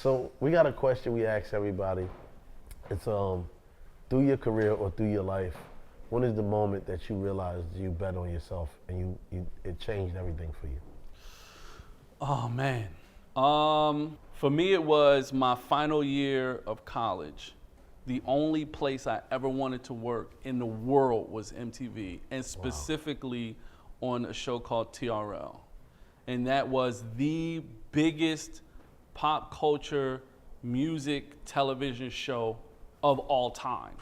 So we got a question we ask everybody. It's through your career or through your life, when is the moment that you realized you bet on yourself and it changed everything for you? Oh man. For me it was my final year of college. The only place I ever wanted to work in the world was MTV, and specifically on a show called TRL. And that was the biggest pop culture music television show of all time.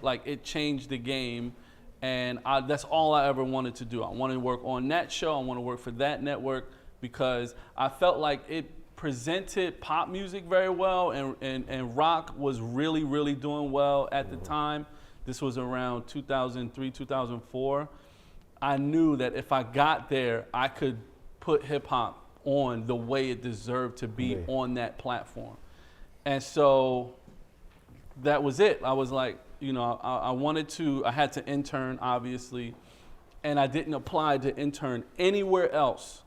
Like, it changed the game, and that's all I ever wanted to do. I wanted to work on that show, I want to work for that network, because I felt like it presented pop music very well, and rock was really, really doing well at the time. This was around 2003, 2004. I knew that if I got there, I could put hip hop on the way it deserved to be on that platform. And so that was it. I was like, I had to intern, obviously, and I didn't apply to intern anywhere else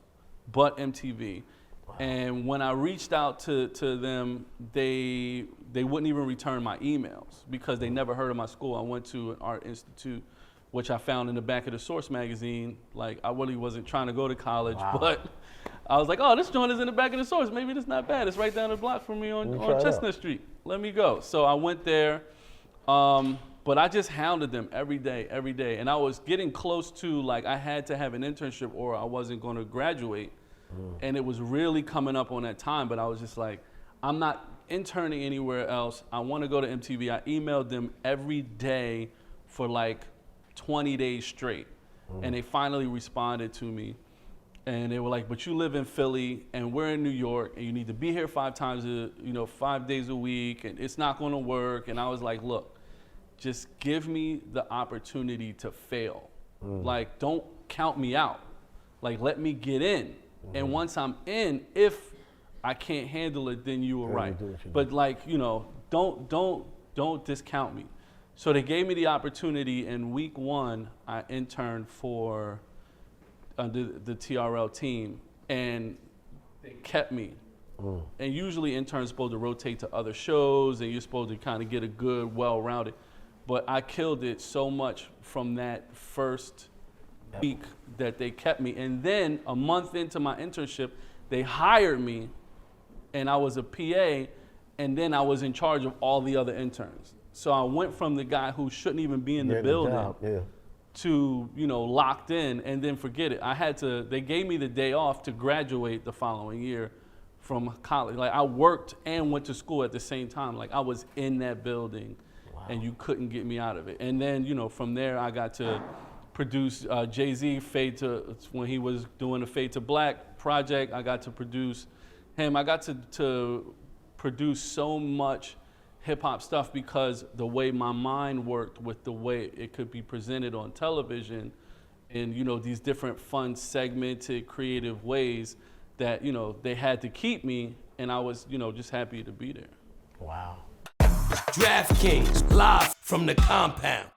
but MTV. Wow. And when I reached out to them, they wouldn't even return my emails because they never heard of my school. I went to an art institute, which I found in the back of the Source magazine. Like, I really wasn't trying to go to college, but I was like, oh, this joint is in the back of the Source. Maybe it's not bad. It's right down the block from me on Chestnut Street. Let me go. So I went there, but I just hounded them every day. And I was getting close to, like, I had to have an internship or I wasn't going to graduate. And it was really coming up on that time, but I was just like, I'm not interning anywhere else. I want to go to MTV. I emailed them every day for like 20 days straight. And they finally responded to me. And they were like, but you live in Philly and we're in New York and you need to be here 5 days a week and it's not going to work. And I was like, look, just give me the opportunity to fail. Like, don't count me out. Like, let me get in. And once I'm in, if I can't handle it, then you were right. But like, don't discount me. So they gave me the opportunity. In week 1, I interned for the TRL team, and they kept me. And usually interns are supposed to rotate to other shows, and you're supposed to kind of get a good, well-rounded. But I killed it so much from that first week that they kept me. And then a month into my internship, they hired me, and I was a PA, and then I was in charge of all the other interns. So I went from the guy who shouldn't even be in the building to, locked in, and then forget it. They gave me the day off to graduate the following year from college. Like, I worked and went to school at the same time. Like, I was in that building, and you couldn't get me out of it. And then, from there, I got to produce Jay-Z when he was doing the Fade to Black project. I got to produce him. I got to produce so much hip hop stuff because the way my mind worked with the way it could be presented on television in, these different fun, segmented, creative ways that, they had to keep me, and I was, just happy to be there. Wow. DraftKings, live from the compound.